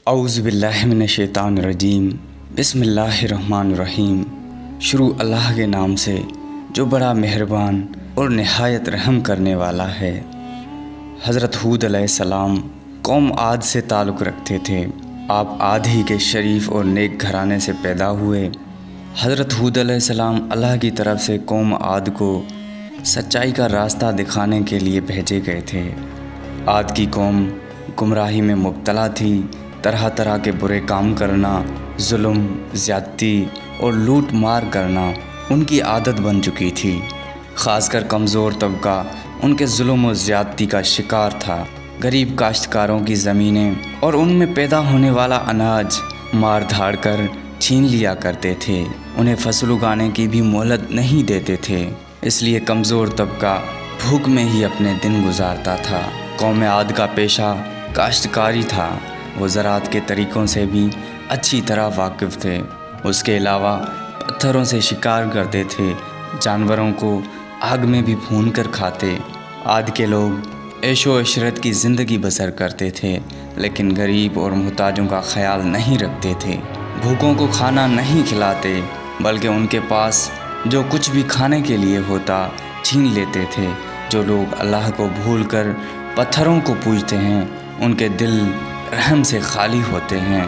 اعوذ باللہ من الشیطان الرجیم، بسم اللہ الرحمن الرحیم۔ شروع اللہ کے نام سے جو بڑا مہربان اور نہایت رحم کرنے والا ہے۔ حضرت ہود علیہ السلام قوم عاد سے تعلق رکھتے تھے۔ آپ عاد ہی کے شریف اور نیک گھرانے سے پیدا ہوئے۔ حضرت ہود علیہ السلام اللہ کی طرف سے قوم عاد کو سچائی کا راستہ دکھانے کے لیے بھیجے گئے تھے۔ عاد کی قوم گمراہی میں مبتلا تھی۔ طرح طرح کے برے کام کرنا، ظلم، زیادتی اور لوٹ مار کرنا ان کی عادت بن چکی تھی۔ خاص کر کمزور طبقہ ان کے ظلم و زیادتی کا شکار تھا۔ غریب کاشتکاروں کی زمینیں اور ان میں پیدا ہونے والا اناج مار دھاڑ کر چھین لیا کرتے تھے۔ انہیں فصل اگانے کی بھی مہلت نہیں دیتے تھے، اس لیے کمزور طبقہ بھوک میں ہی اپنے دن گزارتا تھا۔ قوم عاد کا پیشہ کاشتکاری تھا۔ وہ زراعت کے طریقوں سے بھی اچھی طرح واقف تھے۔ اس کے علاوہ پتھروں سے شکار کرتے تھے، جانوروں کو آگ میں بھی بھون کر کھاتے۔ عاد کے لوگ عیش و عشرت کی زندگی بسر کرتے تھے، لیکن غریب اور محتاجوں کا خیال نہیں رکھتے تھے۔ بھوکوں کو کھانا نہیں کھلاتے، بلکہ ان کے پاس جو کچھ بھی کھانے کے لیے ہوتا چھین لیتے تھے۔ جو لوگ اللہ کو بھول کر پتھروں کو پوجتے ہیں، ان کے دل رحم سے خالی ہوتے ہیں۔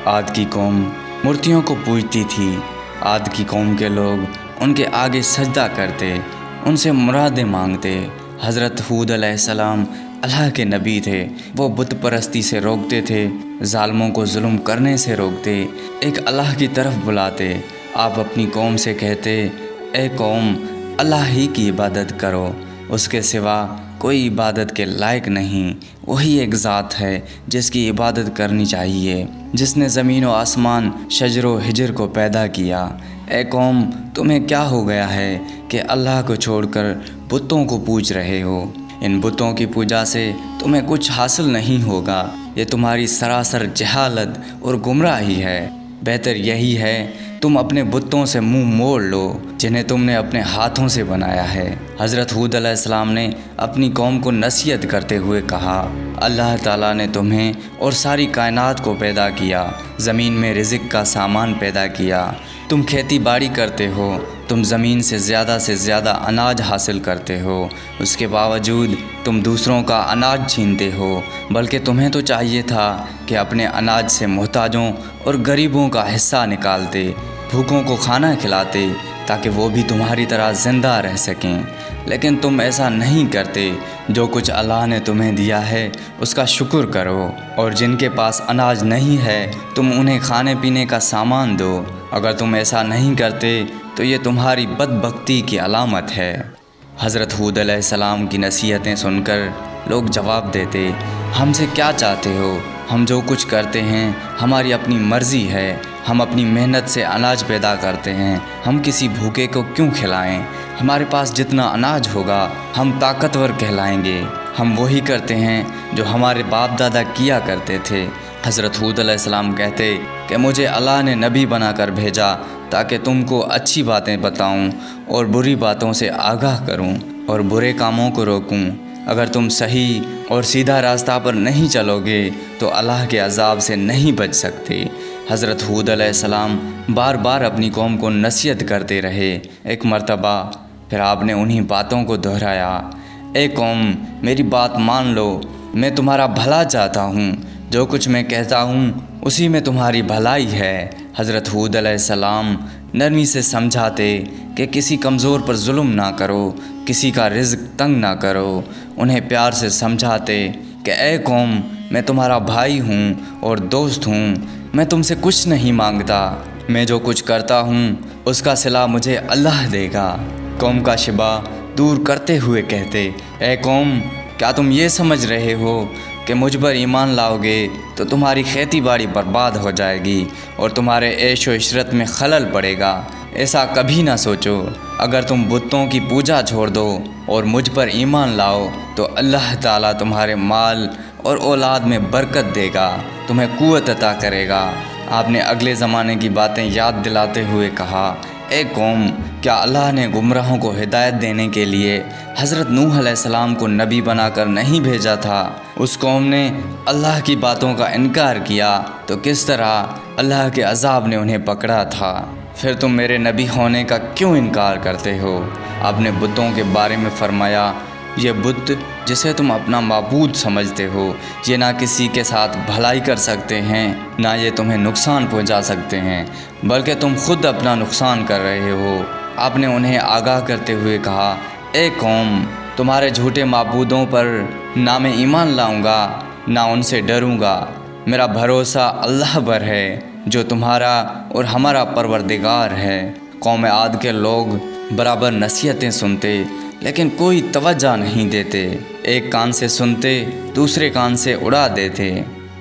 عاد کی قوم مورتیوں کو پوجتی تھی۔ عاد کی قوم کے لوگ ان کے آگے سجدہ کرتے، ان سے مرادیں مانگتے۔ حضرت ہود علیہ السلام اللہ کے نبی تھے۔ وہ بت پرستی سے روکتے تھے، ظالموں کو ظلم کرنے سے روکتے، ایک اللہ کی طرف بلاتے۔ آپ اپنی قوم سے کہتے، اے قوم، اللہ ہی کی عبادت کرو، اس کے سوا کوئی عبادت کے لائق نہیں۔ وہی ایک ذات ہے جس کی عبادت کرنی چاہیے، جس نے زمین و آسمان، شجر و حجر کو پیدا کیا۔ اے قوم، تمہیں کیا ہو گیا ہے کہ اللہ کو چھوڑ کر بتوں کو پوج رہے ہو؟ ان بتوں کی پوجا سے تمہیں کچھ حاصل نہیں ہوگا۔ یہ تمہاری سراسر جہالت اور گمراہی ہے۔ بہتر یہی ہے تم اپنے بتوں سے منہ موڑ لو جنہیں تم نے اپنے ہاتھوں سے بنایا ہے۔ حضرت ہود علیہ السلام نے اپنی قوم کو نصیحت کرتے ہوئے کہا، اللہ تعالیٰ نے تمہیں اور ساری کائنات کو پیدا کیا، زمین میں رزق کا سامان پیدا کیا۔ تم کھیتی باڑی کرتے ہو، تم زمین سے زیادہ اناج حاصل کرتے ہو، اس کے باوجود تم دوسروں کا اناج چھینتے ہو۔ بلکہ تمہیں تو چاہیے تھا کہ اپنے اناج سے محتاجوں اور غریبوں کا حصہ نکالتے، بھوکوں کو کھانا کھلاتے، تاکہ وہ بھی تمہاری طرح زندہ رہ سکیں۔ لیکن تم ایسا نہیں کرتے۔ جو کچھ اللہ نے تمہیں دیا ہے اس کا شکر کرو، اور جن کے پاس اناج نہیں ہے تم انہیں کھانے پینے کا سامان دو۔ اگر تم ایسا نہیں کرتے تو یہ تمہاری بدبختی کی علامت ہے۔ حضرت ہود علیہ السلام کی نصیحتیں سن کر لوگ جواب دیتے، ہم سے کیا چاہتے ہو؟ ہم جو کچھ کرتے ہیں ہماری اپنی مرضی ہے۔ ہم اپنی محنت سے اناج پیدا کرتے ہیں، ہم کسی بھوکے کو کیوں کھلائیں؟ ہمارے پاس جتنا اناج ہوگا ہم طاقتور کہلائیں گے۔ ہم وہی کرتے ہیں جو ہمارے باپ دادا کیا کرتے تھے۔ حضرت ہود علیہ السلام کہتے کہ مجھے اللہ نے نبی بنا کر بھیجا تاکہ تم کو اچھی باتیں بتاؤں اور بری باتوں سے آگاہ کروں اور برے کاموں کو روکوں۔ اگر تم صحیح اور سیدھا راستہ پر نہیں چلو گے تو اللہ کے عذاب سے نہیں بچ سکتے۔ حضرت ہود علیہ السلام بار بار اپنی قوم کو نصیحت کرتے رہے۔ ایک مرتبہ پھر آپ نے انہی باتوں کو دہرایا، اے قوم، میری بات مان لو، میں تمہارا بھلا چاہتا ہوں۔ جو کچھ میں کہتا ہوں اسی میں تمہاری بھلائی ہے۔ حضرت ہود علیہ السلام نرمی سے سمجھاتے کہ کسی کمزور پر ظلم نہ کرو، کسی کا رزق تنگ نہ کرو۔ انہیں پیار سے سمجھاتے کہ اے قوم، میں تمہارا بھائی ہوں اور دوست ہوں، میں تم سے کچھ نہیں مانگتا۔ میں جو کچھ کرتا ہوں اس کا صلہ مجھے اللہ دے گا۔ قوم کا شبہ دور کرتے ہوئے کہتے، اے قوم، کیا تم یہ سمجھ رہے ہو کہ مجھ پر ایمان لاؤ گے تو تمہاری کھیتی باڑی برباد ہو جائے گی اور تمہارے عیش و عشرت میں خلل پڑے گا؟ ایسا کبھی نہ سوچو۔ اگر تم بتوں کی پوجا چھوڑ دو اور مجھ پر ایمان لاؤ تو اللہ تعالیٰ تمہارے مال اور اولاد میں برکت دے گا، تمہیں قوت عطا کرے گا۔ آپ نے اگلے زمانے کی باتیں یاد دلاتے ہوئے کہا، اے قوم، کیا اللہ نے گمراہوں کو ہدایت دینے کے لیے حضرت نوح علیہ السلام کو نبی بنا کر نہیں بھیجا تھا؟ اس قوم نے اللہ کی باتوں کا انکار کیا تو کس طرح اللہ کے عذاب نے انہیں پکڑا تھا۔ پھر تم میرے نبی ہونے کا کیوں انکار کرتے ہو؟ آپ نے بتوں کے بارے میں فرمایا، یہ بت جسے تم اپنا معبود سمجھتے ہو، یہ نہ کسی کے ساتھ بھلائی کر سکتے ہیں نہ یہ تمہیں نقصان پہنچا سکتے ہیں، بلکہ تم خود اپنا نقصان کر رہے ہو۔ آپ نے انہیں آگاہ کرتے ہوئے کہا، اے قوم، تمہارے جھوٹے معبودوں پر نہ میں ایمان لاؤں گا نہ ان سے ڈروں گا۔ میرا بھروسہ اللہ پر ہے جو تمہارا اور ہمارا پروردگار ہے۔ قوم عاد کے لوگ برابر نصیحتیں سنتے لیکن کوئی توجہ نہیں دیتے، ایک کان سے سنتے دوسرے کان سے اڑا دیتے۔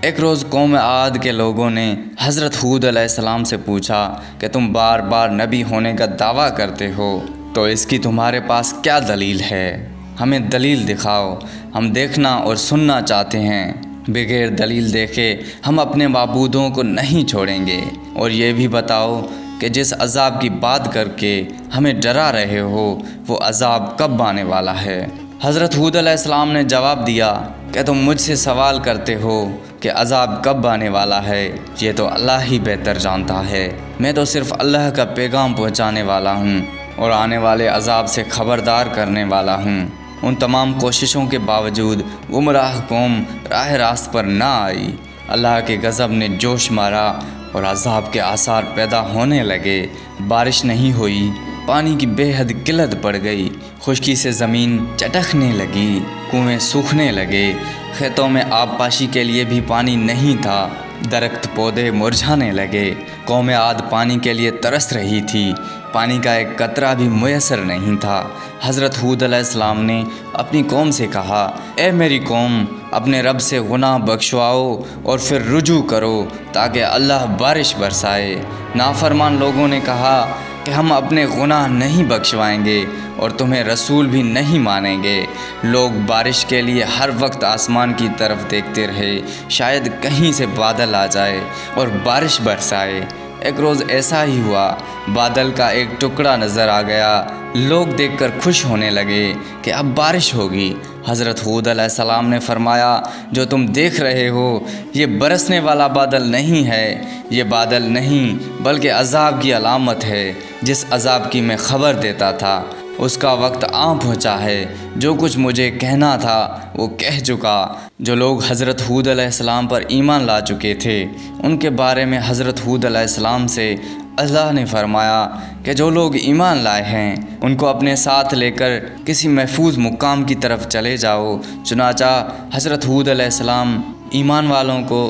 ایک روز قوم عاد کے لوگوں نے حضرت ہود علیہ السلام سے پوچھا کہ تم بار بار نبی ہونے کا دعویٰ کرتے ہو، تو اس کی تمہارے پاس کیا دلیل ہے؟ ہمیں دلیل دکھاؤ، ہم دیکھنا اور سننا چاہتے ہیں۔ بغیر دلیل دیکھے ہم اپنے معبودوں کو نہیں چھوڑیں گے، اور یہ بھی بتاؤ کہ جس عذاب کی بات کر کے ہمیں ڈرا رہے ہو وہ عذاب کب آنے والا ہے؟ حضرت ہود علیہ السلام نے جواب دیا کہ تم مجھ سے سوال کرتے ہو کہ عذاب کب آنے والا ہے، یہ تو اللہ ہی بہتر جانتا ہے۔ میں تو صرف اللہ کا پیغام پہنچانے والا ہوں اور آنے والے عذاب سے خبردار کرنے والا ہوں۔ ان تمام کوششوں کے باوجود گمراہ قوم راہ راست پر نہ آئی۔ اللہ کے غضب نے جوش مارا اور عذاب کے آثار پیدا ہونے لگے۔ بارش نہیں ہوئی، پانی کی بے حد قلت پڑ گئی، خشکی سے زمین چٹکنے لگی، کنویں سوکھنے لگے، کھیتوں میں آب پاشی کے لیے بھی پانی نہیں تھا، درخت پودے مرجھانے لگے۔ قوم عاد پانی کے لیے ترس رہی تھی، پانی کا ایک قطرہ بھی میسر نہیں تھا۔ حضرت ہود علیہ السلام نے اپنی قوم سے کہا، اے میری قوم، اپنے رب سے گناہ بخشواؤ اور پھر رجوع کرو تاکہ اللہ بارش برسائے۔ نافرمان لوگوں نے کہا کہ ہم اپنے گناہ نہیں بخشوائیں گے اور تمہیں رسول بھی نہیں مانیں گے۔ لوگ بارش کے لیے ہر وقت آسمان کی طرف دیکھتے رہے، شاید کہیں سے بادل آ جائے اور بارش برسائے۔ ایک روز ایسا ہی ہوا، بادل کا ایک ٹکڑا نظر آ گیا، لوگ دیکھ کر خوش ہونے لگے کہ اب بارش ہوگی۔ حضرت ہود علیہ السلام نے فرمایا، جو تم دیکھ رہے ہو یہ برسنے والا بادل نہیں ہے، یہ بادل نہیں بلکہ عذاب کی علامت ہے، جس عذاب کی میں خبر دیتا تھا اس کا وقت آ پہنچا ہے۔ جو کچھ مجھے کہنا تھا وہ کہہ چکا۔ جو لوگ حضرت ہود علیہ السلام پر ایمان لا چکے تھے ان کے بارے میں حضرت ہود علیہ السلام سے اللہ نے فرمایا کہ جو لوگ ایمان لائے ہیں ان کو اپنے ساتھ لے کر کسی محفوظ مقام کی طرف چلے جاؤ۔ چنانچہ حضرت ہود علیہ السلام ایمان والوں کو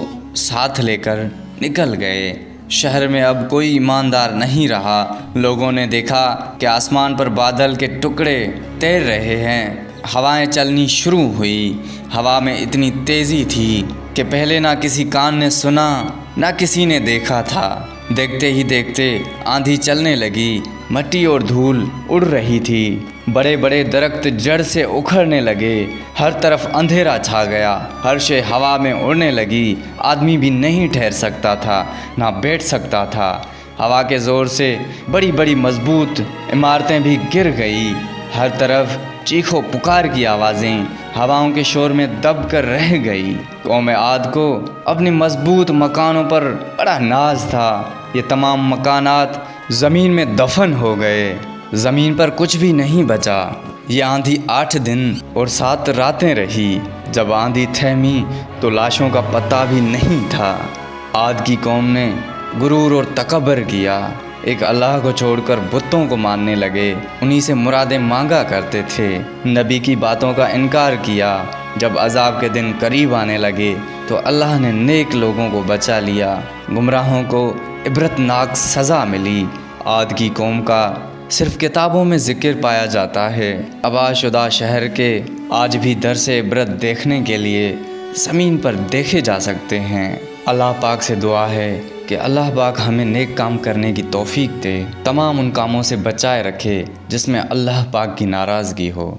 ساتھ لے کر نکل گئے۔ شہر میں اب کوئی ایماندار نہیں رہا۔ لوگوں نے دیکھا کہ آسمان پر بادل کے ٹکڑے تیر رہے ہیں، ہوائیں چلنی شروع ہوئی۔ ہوا میں اتنی تیزی تھی کہ پہلے نہ کسی کان نے سنا نہ کسی نے دیکھا تھا۔ دیکھتے ہی دیکھتے آندھی چلنے لگی، مٹی اور دھول اڑ رہی تھی، بڑے بڑے درخت جڑ سے اکھڑنے لگے، ہر طرف اندھیرا چھا گیا، ہر شے ہوا میں اڑنے لگی، آدمی بھی نہیں ٹھہر سکتا تھا نہ بیٹھ سکتا تھا۔ ہوا کے زور سے بڑی بڑی مضبوط عمارتیں بھی گر گئی، ہر طرف چیخو پکار کی آوازیں ہواؤں کے شور میں دب کر رہ گئی۔ قوم عاد کو اپنی مضبوط مکانوں پر بڑا ناز تھا، یہ تمام مکانات زمین میں دفن ہو گئے، زمین پر کچھ بھی نہیں بچا۔ یہ آندھی 8 دن اور 7 راتیں رہی۔ جب آندھی تھمی تو لاشوں کا پتہ بھی نہیں تھا۔ عاد کی قوم نے غرور اور تکبر کیا، ایک اللہ کو چھوڑ کر بتوں کو ماننے لگے، انہی سے مرادیں مانگا کرتے تھے، نبی کی باتوں کا انکار کیا۔ جب عذاب کے دن قریب آنے لگے تو اللہ نے نیک لوگوں کو بچا لیا، گمراہوں کو عبرتناک سزا ملی۔ عاد کی قوم کا صرف کتابوں میں ذکر پایا جاتا ہے، آباد شدہ شہر کے آج بھی درس عبرت دیکھنے کے لیے زمین پر دیکھے جا سکتے ہیں۔ اللہ پاک سے دعا ہے کہ اللہ پاک ہمیں نیک کام کرنے کی توفیق دے، تمام ان کاموں سے بچائے رکھے جس میں اللہ پاک کی ناراضگی ہو۔